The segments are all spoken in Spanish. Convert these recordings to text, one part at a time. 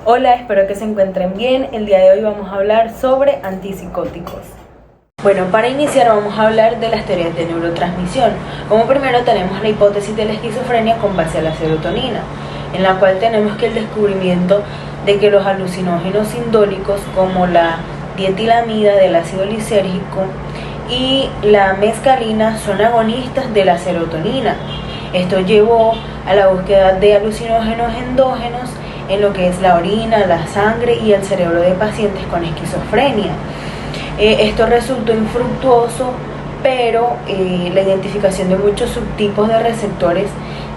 Hola, espero que se encuentren bien. El día de hoy vamos a hablar sobre antipsicóticos. Bueno, para iniciar vamos a hablar de las teorías de neurotransmisión. Como primero tenemos la hipótesis de la esquizofrenia con base a la serotonina, en la cual tenemos que el descubrimiento de que los alucinógenos indólicos como la dietilamida del ácido lisérgico y la mescalina son agonistas de la serotonina. Esto llevó a la búsqueda de alucinógenos endógenos en lo que es la orina, la sangre y el cerebro de pacientes con esquizofrenia. Esto resultó infructuoso, pero la identificación de muchos subtipos de receptores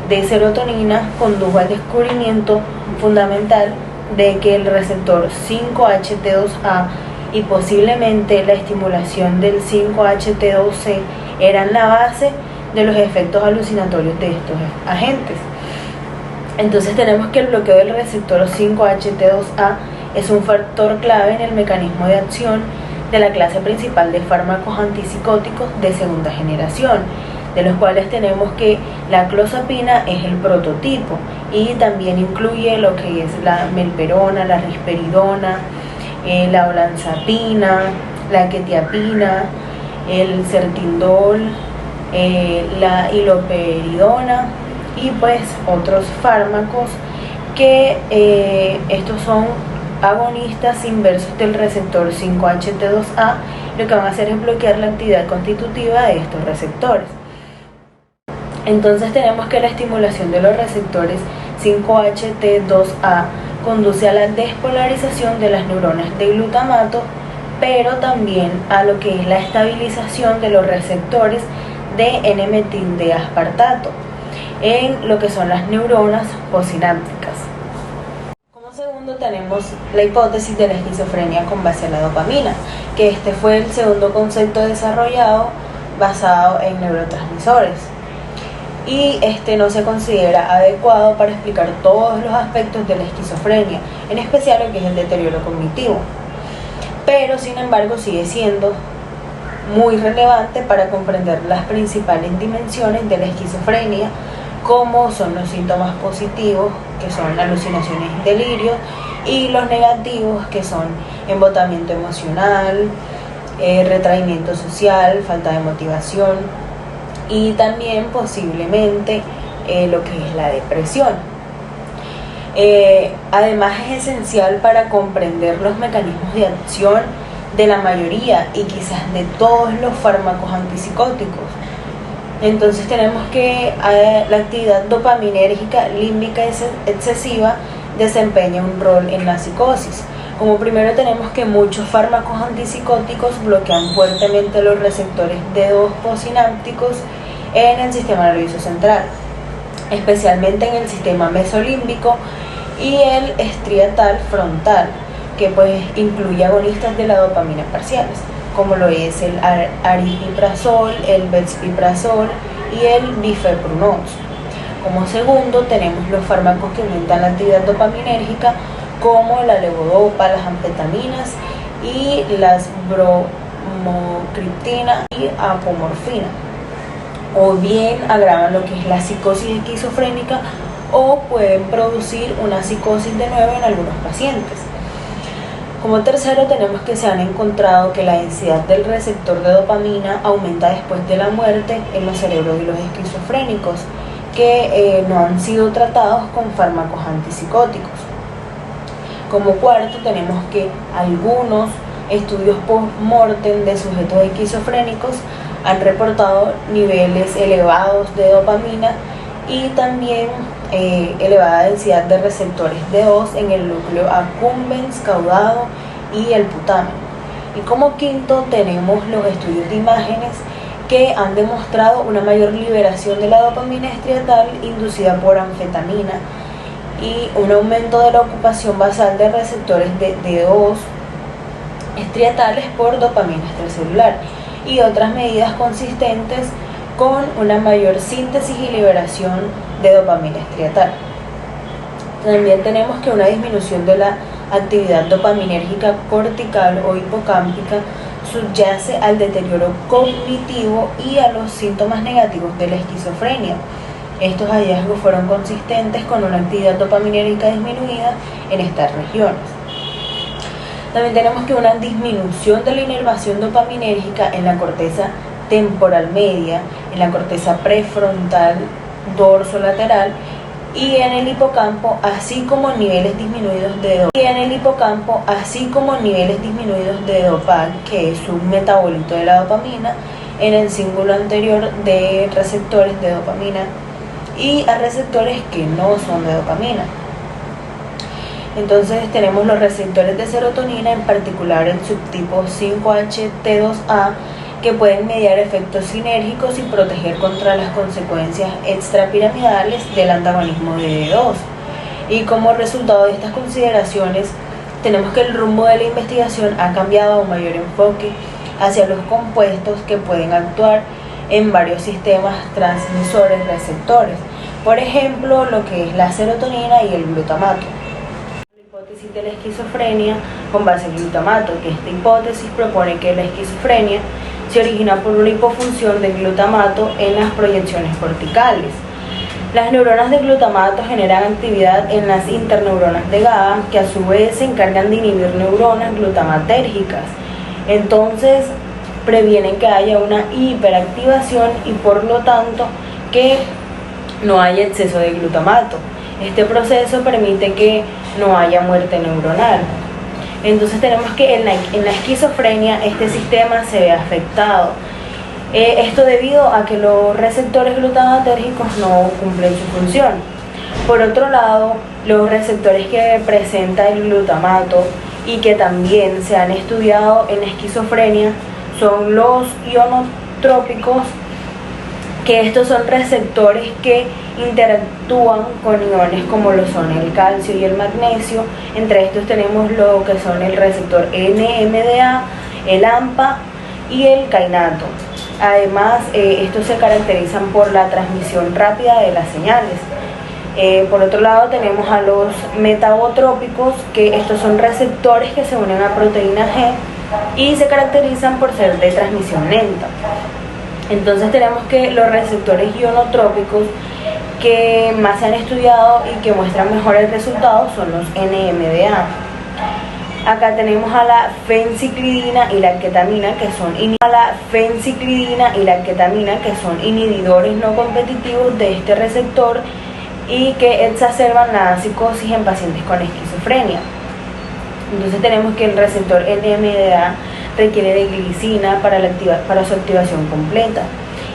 de serotonina condujo al descubrimiento fundamental de que el receptor 5-HT2A y posiblemente la estimulación del 5-HT2C eran la base de los efectos alucinatorios de estos agentes. Entonces tenemos que el bloqueo del receptor 5-HT2A es un factor clave en el mecanismo de acción de la clase principal de fármacos antipsicóticos de segunda generación, de los cuales tenemos que la clozapina es el prototipo y también incluye lo que es la melperona, la risperidona, la olanzapina, la quetiapina, el sertindol, la iloperidona y pues otros fármacos que estos son agonistas inversos del receptor 5-HT2A. Lo que van a hacer es bloquear la actividad constitutiva de estos receptores. Entonces tenemos que la estimulación de los receptores 5-HT2A conduce a la despolarización de las neuronas de glutamato, pero también a lo que es la estabilización de los receptores de N-metil de aspartato en lo que son las neuronas postsinápticas. Como segundo tenemos la hipótesis de la esquizofrenia con base a la dopamina, que este fue el segundo concepto desarrollado basado en neurotransmisores. Y este no se considera adecuado para explicar todos los aspectos de la esquizofrenia, en especial lo que es el deterioro cognitivo. Pero sin embargo sigue siendo muy relevante para comprender las principales dimensiones de la esquizofrenia, como son los síntomas positivos, que son alucinaciones y delirios, y los negativos, que son embotamiento emocional, retraimiento social, falta de motivación y también posiblemente lo que es la depresión. Además es esencial para comprender los mecanismos de acción de la mayoría y quizás de todos los fármacos antipsicóticos. Entonces tenemos que la actividad dopaminérgica límbica excesiva desempeña un rol en la psicosis. Como primero tenemos que muchos fármacos antipsicóticos bloquean fuertemente los receptores D2 postsinápticos en el sistema nervioso central, especialmente en el sistema mesolímbico y el estriatal frontal, que pues incluye agonistas de la dopamina parciales, como lo es el aripiprazol, el bexpiprazol y el bifeprunos. Como segundo tenemos los fármacos que aumentan la actividad dopaminérgica, como la levodopa, las anfetaminas y las bromocriptina y apomorfina, o bien agravan lo que es la psicosis esquizofrénica o pueden producir una psicosis de nuevo en algunos pacientes. Como tercero tenemos que se han encontrado que la densidad del receptor de dopamina aumenta después de la muerte en los cerebros de los esquizofrénicos que no han sido tratados con fármacos antipsicóticos. Como cuarto tenemos que algunos estudios post-mortem de sujetos esquizofrénicos han reportado niveles elevados de dopamina y también elevada densidad de receptores D2 en el núcleo accumbens, caudado y el putamen. Y como quinto tenemos los estudios de imágenes que han demostrado una mayor liberación de la dopamina estriatal inducida por anfetamina y un aumento de la ocupación basal de receptores de D2 estriatales por dopamina extracelular y otras medidas consistentes con una mayor síntesis y liberación de dopamina estriatal. También tenemos que una disminución de la actividad dopaminérgica cortical o hipocámpica subyace al deterioro cognitivo y a los síntomas negativos de la esquizofrenia. Estos hallazgos fueron consistentes con una actividad dopaminérgica disminuida en estas regiones. También tenemos que una disminución de la inervación dopaminérgica en la corteza temporal media, en la corteza prefrontal dorsolateral y en el hipocampo, así como niveles disminuidos de DOPAC, que es un metabolito de la dopamina, en el cíngulo anterior de receptores de dopamina y a receptores que no son de dopamina. Entonces tenemos los receptores de serotonina, en particular el subtipo 5HT2A, que pueden mediar efectos sinérgicos y proteger contra las consecuencias extrapiramidales del antagonismo de D2. Y como resultado de estas consideraciones, tenemos que el rumbo de la investigación ha cambiado a un mayor enfoque hacia los compuestos que pueden actuar en varios sistemas transmisores receptores, por ejemplo, lo que es la serotonina y el glutamato. La hipótesis de la esquizofrenia con base en glutamato, que esta hipótesis propone que la esquizofrenia se origina por una hipofunción del glutamato en las proyecciones corticales. Las neuronas de glutamato generan actividad en las interneuronas de GABA, que a su vez se encargan de inhibir neuronas glutamatérgicas. Entonces previenen que haya una hiperactivación y por lo tanto que no haya exceso de glutamato. Este proceso permite que no haya muerte neuronal. Entonces tenemos que en la esquizofrenia este sistema se ve afectado. Esto debido a que los receptores glutamatérgicos no cumplen su función. Por otro lado, los receptores que presenta el glutamato y que también se han estudiado en la esquizofrenia son los ionotrópicos, que estos son receptores que interactúan con iones como lo son el calcio y el magnesio. Entre estos tenemos lo que son el receptor NMDA, el AMPA y el kainato. Además, estos se caracterizan por la transmisión rápida de las señales. Por otro lado tenemos a los metabotrópicos, que estos son receptores que se unen a proteína G y se caracterizan por ser de transmisión lenta. Entonces tenemos que los receptores ionotrópicos que más se han estudiado y que muestran mejores resultados son los NMDA. Acá tenemos a la fenciclidina y la ketamina, que son inhibidores no competitivos de este receptor y que exacerban la psicosis en pacientes con esquizofrenia. Entonces tenemos que el receptor NMDA requiere de glicina para su activación completa,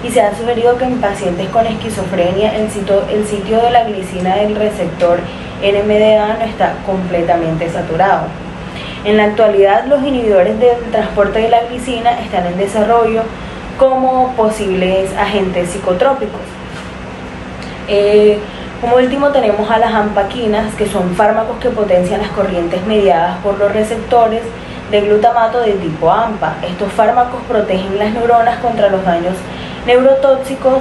y se ha sugerido que en pacientes con esquizofrenia el sitio de la glicina del receptor NMDA no está completamente saturado. En la actualidad, los inhibidores del transporte de la glicina están en desarrollo como posibles agentes psicotrópicos. Como último tenemos a las ampaquinas, que son fármacos que potencian las corrientes mediadas por los receptores de glutamato de tipo AMPA. Estos fármacos protegen las neuronas contra los daños neurotóxicos,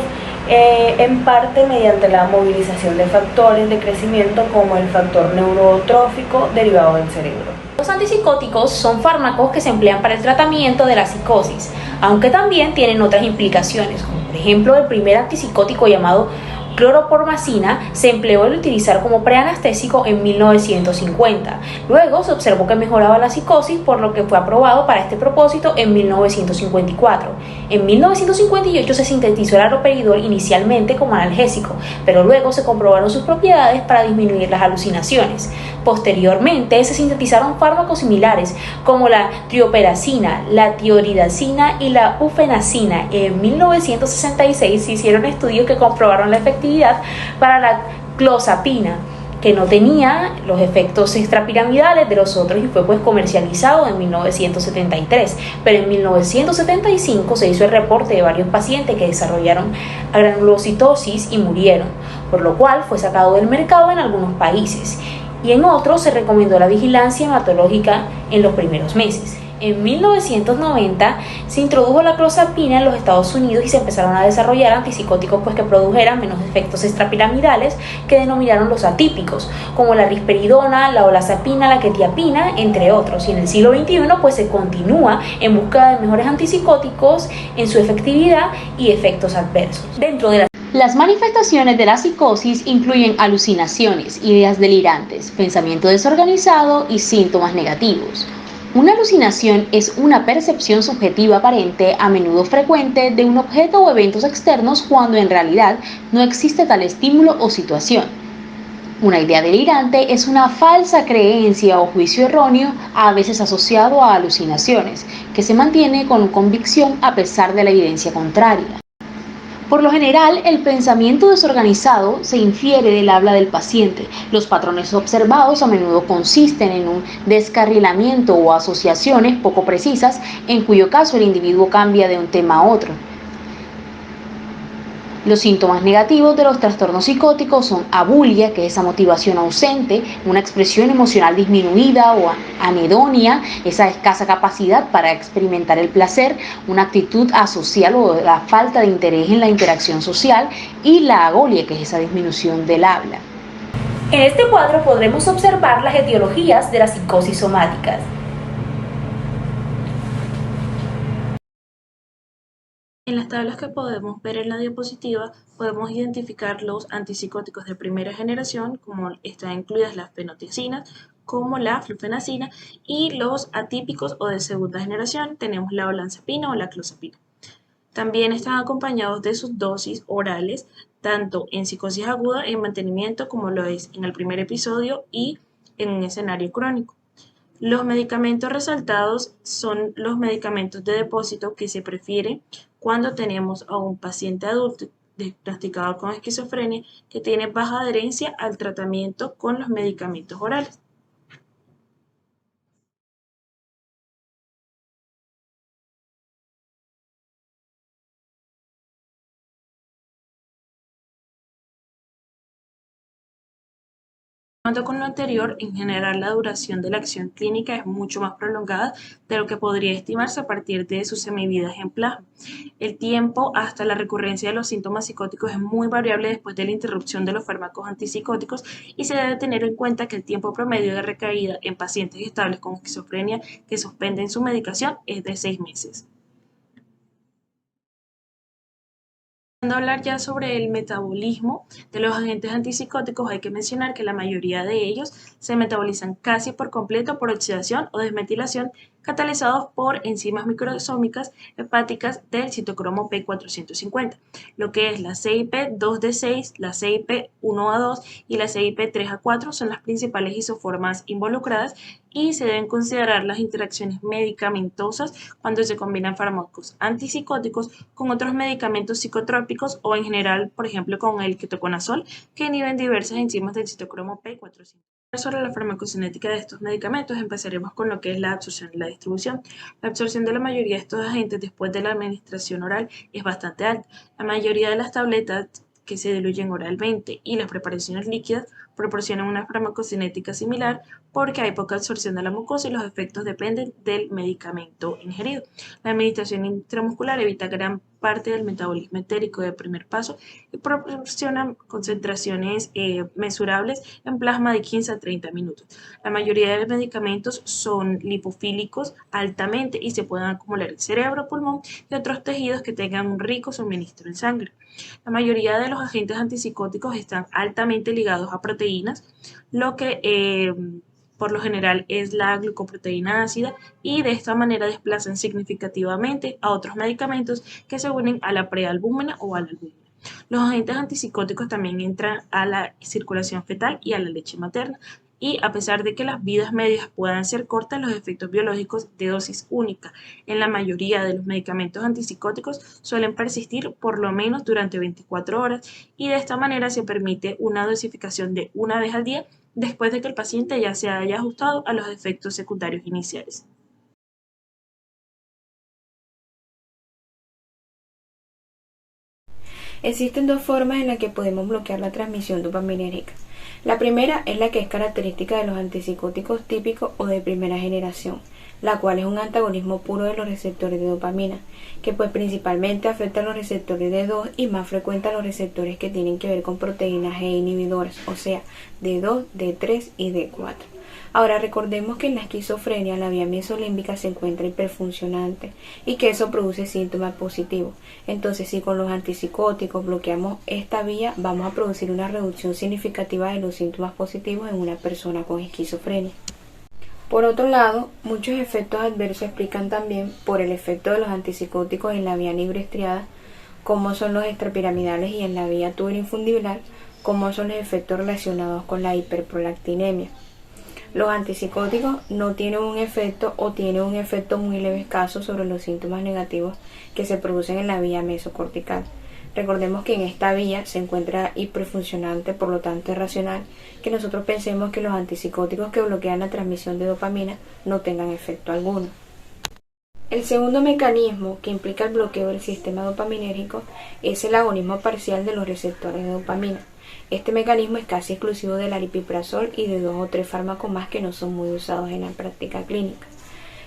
en parte mediante la movilización de factores de crecimiento como el factor neurotrófico derivado del cerebro. Los antipsicóticos son fármacos que se emplean para el tratamiento de la psicosis, aunque también tienen otras implicaciones, como por ejemplo el primer antipsicótico llamado cloropormacina se empleó al utilizar como preanestésico en 1950. Luego se observó que mejoraba la psicosis, por lo que fue aprobado para este propósito en 1954. En 1958 se sintetizó el haloperidol inicialmente como analgésico, pero luego se comprobaron sus propiedades para disminuir las alucinaciones. Posteriormente se sintetizaron fármacos similares como la trioperacina, la tioridazina y la ufenacina. En 1966 se hicieron estudios que comprobaron la efectividad para la clozapina, que no tenía los efectos extrapiramidales de los otros, y fue comercializado en 1973, pero en 1975 se hizo el reporte de varios pacientes que desarrollaron granulocitosis y murieron, por lo cual fue sacado del mercado en algunos países, y en otros se recomendó la vigilancia hematológica en los primeros meses. En 1990 se introdujo la clozapina en los Estados Unidos y se empezaron a desarrollar antipsicóticos que produjeran menos efectos extrapiramidales, que denominaron los atípicos, como la risperidona, la olazapina, la quetiapina, entre otros. Y en el siglo XXI se continúa en busca de mejores antipsicóticos en su efectividad y efectos adversos. Dentro de la Las manifestaciones de la psicosis incluyen alucinaciones, ideas delirantes, pensamiento desorganizado y síntomas negativos. Una alucinación es una percepción subjetiva aparente, a menudo frecuente, de un objeto o eventos externos cuando en realidad no existe tal estímulo o situación. Una idea delirante es una falsa creencia o juicio erróneo, a veces asociado a alucinaciones, que se mantiene con convicción a pesar de la evidencia contraria. Por lo general, el pensamiento desorganizado se infiere del habla del paciente. Los patrones observados a menudo consisten en un descarrilamiento o asociaciones poco precisas, en cuyo caso el individuo cambia de un tema a otro. Los síntomas negativos de los trastornos psicóticos son abulia, que es esa motivación ausente, una expresión emocional disminuida o anedonia, esa escasa capacidad para experimentar el placer, una actitud asocial o la falta de interés en la interacción social, y la agolia, que es esa disminución del habla. En este cuadro podremos observar las etiologías de las psicosis somáticas. En las tablas que podemos ver en la diapositiva, podemos identificar los antipsicóticos de primera generación, como están incluidas las fenotiazinas, como la flufenacina, y los atípicos o de segunda generación, tenemos la olanzapina o la clozapina. También están acompañados de sus dosis orales, tanto en psicosis aguda en mantenimiento como lo es en el primer episodio y en un escenario crónico. Los medicamentos resaltados son los medicamentos de depósito que se prefieren cuando tenemos a un paciente adulto diagnosticado con esquizofrenia que tiene baja adherencia al tratamiento con los medicamentos orales. Con lo anterior, en general la duración de la acción clínica es mucho más prolongada de lo que podría estimarse a partir de su semivida en plasma. El tiempo hasta la recurrencia de los síntomas psicóticos es muy variable después de la interrupción de los fármacos antipsicóticos y se debe tener en cuenta que el tiempo promedio de recaída en pacientes estables con esquizofrenia que suspenden su medicación es de 6 meses. Cuando hablar ya sobre el metabolismo de los agentes antipsicóticos, hay que mencionar que la mayoría de ellos se metabolizan casi por completo por oxidación o desmetilación, catalizados por enzimas microsómicas hepáticas del citocromo P450, lo que es la CYP2D6, la CYP1A2 y la CYP3A4 son las principales isoformas involucradas y se deben considerar las interacciones medicamentosas cuando se combinan fármacos antipsicóticos con otros medicamentos psicotrópicos o en general, por ejemplo, con el ketoconazol, que inhiben diversas enzimas del citocromo P450. Sobre la farmacocinética de estos medicamentos, empezaremos con lo que es la absorción y la distribución. La absorción de la mayoría de estos agentes después de la administración oral es bastante alta. La mayoría de las tabletas que se diluyen oralmente y las preparaciones líquidas proporcionan una farmacocinética similar porque hay poca absorción de la mucosa y los efectos dependen del medicamento ingerido. La administración intramuscular evita gran parte del metabolismo entérico del primer paso y proporciona concentraciones mesurables en plasma de 15 a 30 minutos. La mayoría de los medicamentos son lipofílicos altamente y se pueden acumular en cerebro, pulmón y otros tejidos que tengan un rico suministro en sangre. La mayoría de los agentes antipsicóticos están altamente ligados a proteínas, lo que por lo general es la glucoproteína ácida, y de esta manera desplazan significativamente a otros medicamentos que se unen a la prealbúmina o a la albúmina. Los agentes antipsicóticos también entran a la circulación fetal y a la leche materna, y a pesar de que las vidas medias puedan ser cortas, los efectos biológicos de dosis única en la mayoría de los medicamentos antipsicóticos suelen persistir por lo menos durante 24 horas, y de esta manera se permite una dosificación de una vez al día después de que el paciente ya se haya ajustado a los efectos secundarios iniciales. Existen dos formas en las que podemos bloquear la transmisión dopaminérgica. La primera es la que es característica de los antipsicóticos típicos o de primera generación, la cual es un antagonismo puro de los receptores de dopamina, que pues principalmente afecta a los receptores D2 y más frecuente a los receptores que tienen que ver con proteínas G inhibidoras, o sea, D2, D3 y D4. Ahora recordemos que en la esquizofrenia la vía mesolímbica se encuentra hiperfuncionante y que eso produce síntomas positivos. Entonces, si con los antipsicóticos bloqueamos esta vía, vamos a producir una reducción significativa de los síntomas positivos en una persona con esquizofrenia. Por otro lado, muchos efectos adversos explican también por el efecto de los antipsicóticos en la vía nigroestriada, como son los extrapiramidales, y en la vía tuberinfundibular, como son los efectos relacionados con la hiperprolactinemia. Los antipsicóticos no tienen un efecto o tienen un efecto muy leve escaso sobre los síntomas negativos que se producen en la vía mesocortical. Recordemos que en esta vía se encuentra hiperfuncionante, por lo tanto es racional que nosotros pensemos que los antipsicóticos que bloquean la transmisión de dopamina no tengan efecto alguno. El segundo mecanismo que implica el bloqueo del sistema dopaminérgico es el agonismo parcial de los receptores de dopamina. Este mecanismo es casi exclusivo del aripiprazol y de 2 o 3 fármacos más que no son muy usados en la práctica clínica.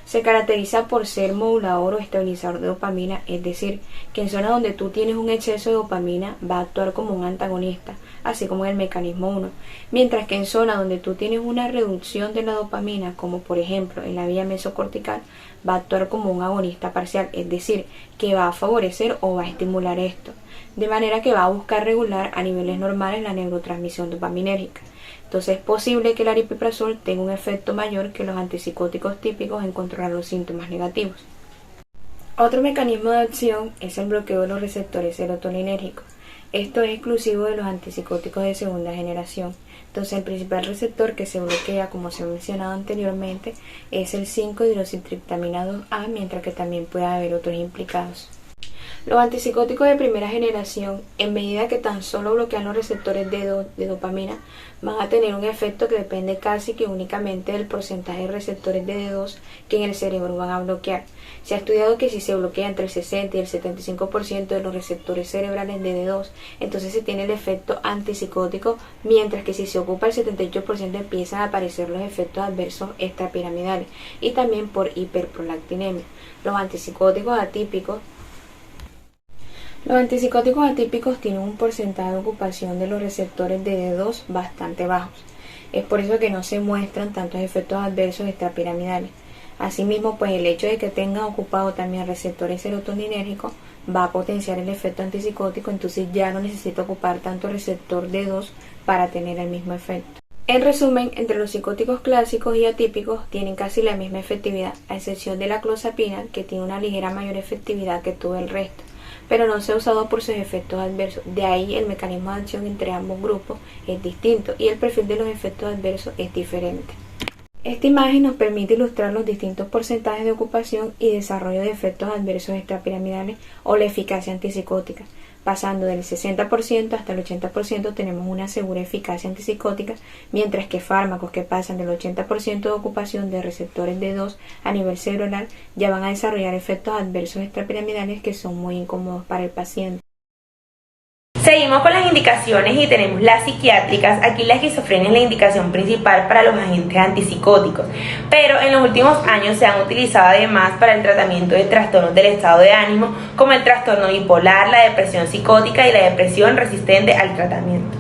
Se caracteriza por ser modulador o estabilizador de dopamina, es decir, que en zonas donde tú tienes un exceso de dopamina va a actuar como un antagonista, así como en el mecanismo 1, mientras que en zonas donde tú tienes una reducción de la dopamina, como por ejemplo en la vía mesocortical, va a actuar como un agonista parcial, es decir, que va a favorecer o va a estimular esto, de manera que va a buscar regular a niveles normales la neurotransmisión dopaminérgica. Entonces es posible que el aripiprazol tenga un efecto mayor que los antipsicóticos típicos en controlar los síntomas negativos. Otro mecanismo de acción es el bloqueo de los receptores serotoninérgicos. Esto es exclusivo de los antipsicóticos de segunda generación. Entonces el principal receptor que se bloquea, como se ha mencionado anteriormente, es el 5-hidroxitriptamina 2A, mientras que también puede haber otros implicados. Los antipsicóticos de primera generación, en medida que tan solo bloquean los receptores de dopamina, van a tener un efecto que depende casi que únicamente del porcentaje de receptores de D2 que en el cerebro van a bloquear. Se ha estudiado que si se bloquea entre el 60 y el 75% de los receptores cerebrales de D2, entonces se tiene el efecto antipsicótico, mientras que si se ocupa el 78% empiezan a aparecer los efectos adversos extrapiramidales y también por hiperprolactinemia. Los antipsicóticos atípicos tienen un porcentaje de ocupación de los receptores de D2 bastante bajos. Es por eso que no se muestran tantos efectos adversos extrapiramidales. Asimismo, pues el hecho de que tengan ocupado también receptores serotoninérgicos va a potenciar el efecto antipsicótico, entonces ya no necesita ocupar tanto receptor D2 para tener el mismo efecto. En resumen, entre los psicóticos clásicos y atípicos tienen casi la misma efectividad, a excepción de la clozapina, que tiene una ligera mayor efectividad que todo el resto, pero no se ha usado por sus efectos adversos. De ahí el mecanismo de acción entre ambos grupos es distinto y el perfil de los efectos adversos es diferente. Esta imagen nos permite ilustrar los distintos porcentajes de ocupación y desarrollo de efectos adversos extrapiramidales o la eficacia antipsicótica. Pasando del 60% hasta el 80% tenemos una segura eficacia antipsicótica, mientras que fármacos que pasan del 80% de ocupación de receptores D2 a nivel cerebral ya van a desarrollar efectos adversos extrapiramidales que son muy incómodos para el paciente. Seguimos con las indicaciones y tenemos las psiquiátricas. Aquí la esquizofrenia es la indicación principal para los agentes antipsicóticos, pero en los últimos años se han utilizado además para el tratamiento de trastornos del estado de ánimo, como el trastorno bipolar, la depresión psicótica y la depresión resistente al tratamiento.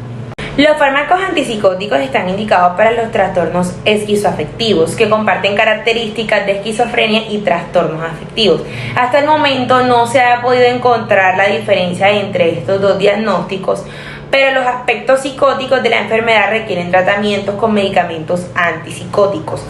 Los fármacos antipsicóticos están indicados para los trastornos esquizoafectivos, que comparten características de esquizofrenia y trastornos afectivos. Hasta el momento no se ha podido encontrar la diferencia entre estos dos diagnósticos, pero los aspectos psicóticos de la enfermedad requieren tratamientos con medicamentos antipsicóticos,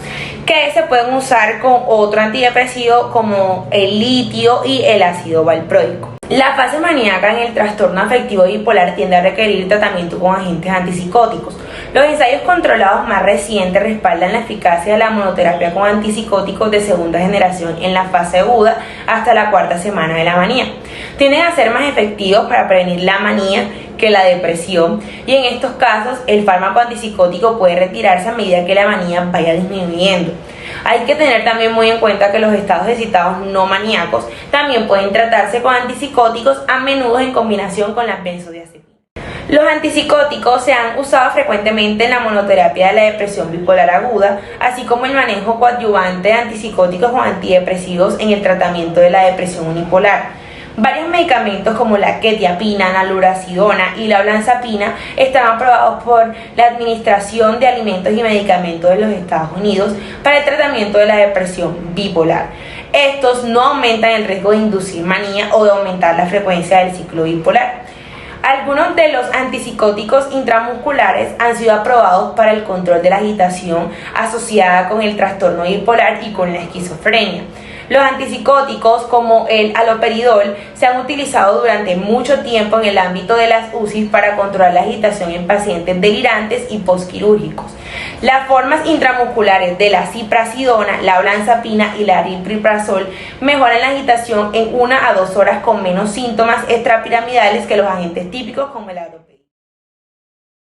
que se pueden usar con otro antidepresivo como el litio y el ácido valproico. La fase maníaca en el trastorno afectivo bipolar tiende a requerir tratamiento con agentes antipsicóticos. Los ensayos controlados más recientes respaldan la eficacia de la monoterapia con antipsicóticos de segunda generación en la fase aguda hasta la 4ª semana de la manía. Tienden a ser más efectivos para prevenir la manía que la depresión, y en estos casos el fármaco antipsicótico puede retirarse a medida que la manía vaya disminuyendo. Hay que tener también muy en cuenta que los estados excitados no maníacos también pueden tratarse con antipsicóticos, a menudo en combinación con las benzodiazepinas. Los antipsicóticos se han usado frecuentemente en la monoterapia de la depresión bipolar aguda, así como el manejo coadyuvante de antipsicóticos o antidepresivos en el tratamiento de la depresión unipolar. Varios medicamentos como la quetiapina, naluracidona y la olanzapina están aprobados por la Administración de Alimentos y Medicamentos de los Estados Unidos para el tratamiento de la depresión bipolar. Estos no aumentan el riesgo de inducir manía o de aumentar la frecuencia del ciclo bipolar. Algunos de los antipsicóticos intramusculares han sido aprobados para el control de la agitación asociada con el trastorno bipolar y con la esquizofrenia. Los antipsicóticos como el haloperidol se han utilizado durante mucho tiempo en el ámbito de las UCI para controlar la agitación en pacientes delirantes y postquirúrgicos. Las formas intramusculares de la ciprasidona, la olanzapina y la aripiprazol mejoran la agitación en 1 a 2 horas con menos síntomas extrapiramidales que los agentes típicos como el haloperidol.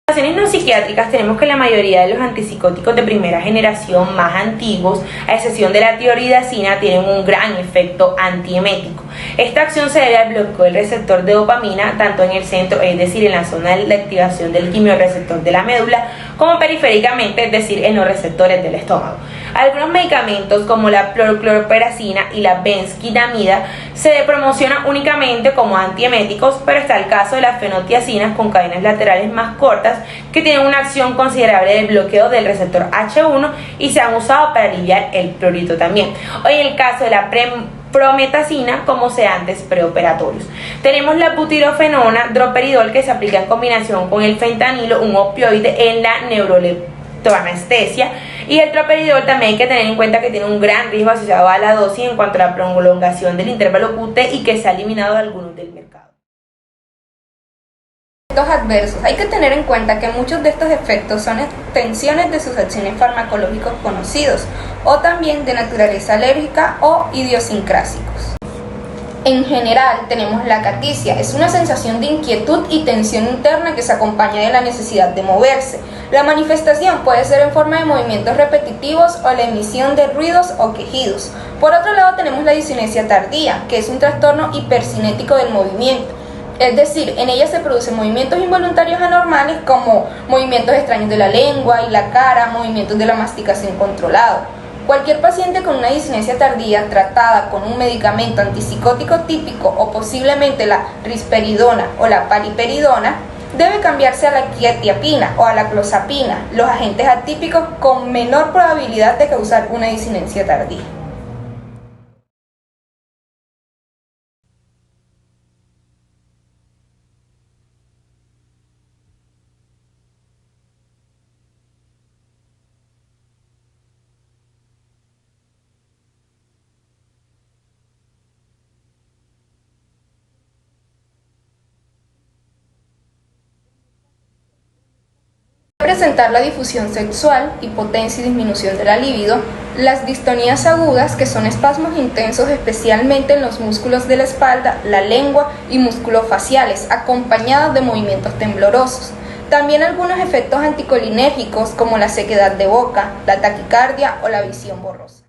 En situaciones no psiquiátricas tenemos que la mayoría de los antipsicóticos de primera generación más antiguos, a excepción de la tioridazina, tienen un gran efecto antiemético. Esta acción se debe al bloqueo del receptor de dopamina, tanto en el centro, es decir, en la zona de activación del quimiorreceptor de la médula, como periféricamente, es decir, en los receptores del estómago. Algunos medicamentos como la clorperazina y la benzquinamida se promocionan únicamente como antieméticos, pero está el caso de las fenotiacinas con cadenas laterales más cortas que tienen una acción considerable de bloqueo del receptor H1 y se han usado para aliviar el prurito también. O en el caso de la prometacina como sedantes preoperatorios. Tenemos la butirofenona, droperidol, que se aplica en combinación con el fentanilo, un opioide, en la neuroleptoanestesia, y el droperidol también hay que tener en cuenta que tiene un gran riesgo asociado a la dosis en cuanto a la prolongación del intervalo QT y que se ha eliminado algunos del mercado. Efectos adversos. Hay que tener en cuenta que muchos de estos efectos son extensiones de sus acciones farmacológicos conocidos o también de naturaleza alérgica o idiosincrásicos. En general tenemos la acaticia, es una sensación de inquietud y tensión interna que se acompaña de la necesidad de moverse. La manifestación puede ser en forma de movimientos repetitivos o la emisión de ruidos o quejidos. Por otro lado tenemos la disinesia tardía, que es un trastorno hipercinético del movimiento. Es decir, en ella se producen movimientos involuntarios anormales como movimientos extraños de la lengua y la cara, movimientos de la masticación controlado. Cualquier paciente con una disinesia tardía tratada con un medicamento antipsicótico típico o posiblemente la risperidona o la paliperidona debe cambiarse a la quetiapina o a la clozapina, los agentes atípicos con menor probabilidad de causar una disinesia tardía. Presentar la difusión sexual, impotencia y disminución de la libido, las distonías agudas, que son espasmos intensos especialmente en los músculos de la espalda, la lengua y músculos faciales, acompañados de movimientos temblorosos. También algunos efectos anticolinérgicos como la sequedad de boca, la taquicardia o la visión borrosa.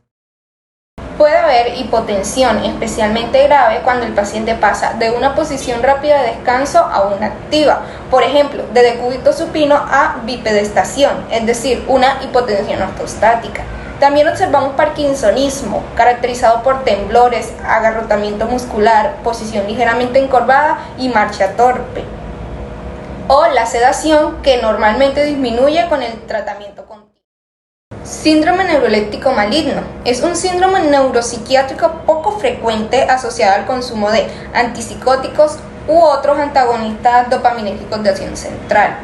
Puede haber hipotensión, especialmente grave cuando el paciente pasa de una posición rápida de descanso a una activa, por ejemplo, de decúbito supino a bipedestación, es decir, una hipotensión ortostática. También observamos parkinsonismo, caracterizado por temblores, agarrotamiento muscular, posición ligeramente encorvada y marcha torpe. O la sedación, que normalmente disminuye con el tratamiento continuo. Síndrome neuroléptico maligno es un síndrome neuropsiquiátrico poco frecuente asociado al consumo de antipsicóticos u otros antagonistas dopaminérgicos de acción central.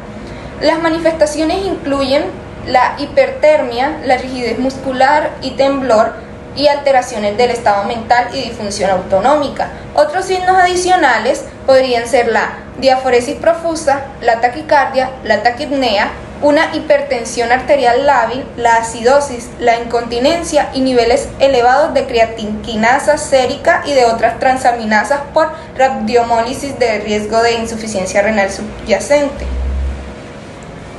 Las manifestaciones incluyen la hipertermia, la rigidez muscular y temblor y alteraciones del estado mental y disfunción autonómica. Otros signos adicionales podrían ser la diaforesis profusa, la taquicardia, la taquipnea, una hipertensión arterial lábil, la acidosis, la incontinencia y niveles elevados de creatinquinasa sérica y de otras transaminasas por rhabdomyolysis de riesgo de insuficiencia renal subyacente.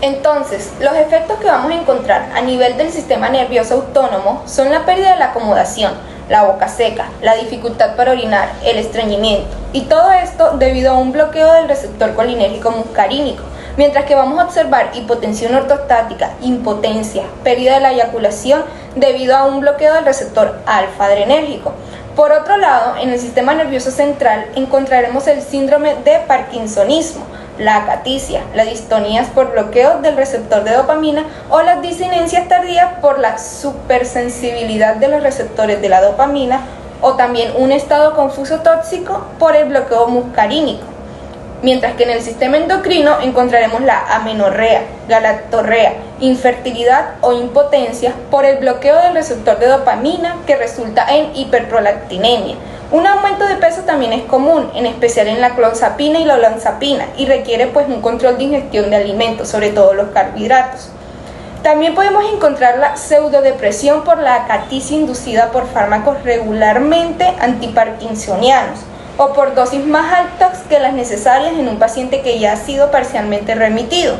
Entonces, los efectos que vamos a encontrar a nivel del sistema nervioso autónomo son la pérdida de la acomodación, la boca seca, la dificultad para orinar, el estreñimiento, y todo esto debido a un bloqueo del receptor colinérgico muscarínico, mientras que vamos a observar hipotensión ortostática, impotencia, pérdida de la eyaculación debido a un bloqueo del receptor alfa-adrenérgico. Por otro lado, en el sistema nervioso central encontraremos el síndrome de parkinsonismo, la acaticia, las distonías por bloqueo del receptor de dopamina o las disinencias tardías por la supersensibilidad de los receptores de la dopamina, o también un estado confuso tóxico por el bloqueo muscarínico. Mientras que en el sistema endocrino encontraremos la amenorrea, galactorrea, infertilidad o impotencia por el bloqueo del receptor de dopamina que resulta en hiperprolactinemia. Un aumento de peso también es común, en especial en la clozapina y la olanzapina, y requiere pues un control de ingestión de alimentos, sobre todo los carbohidratos. También podemos encontrar la pseudodepresión por la acaticia inducida por fármacos regularmente antiparkinsonianos o por dosis más altas que las necesarias en un paciente que ya ha sido parcialmente remitido.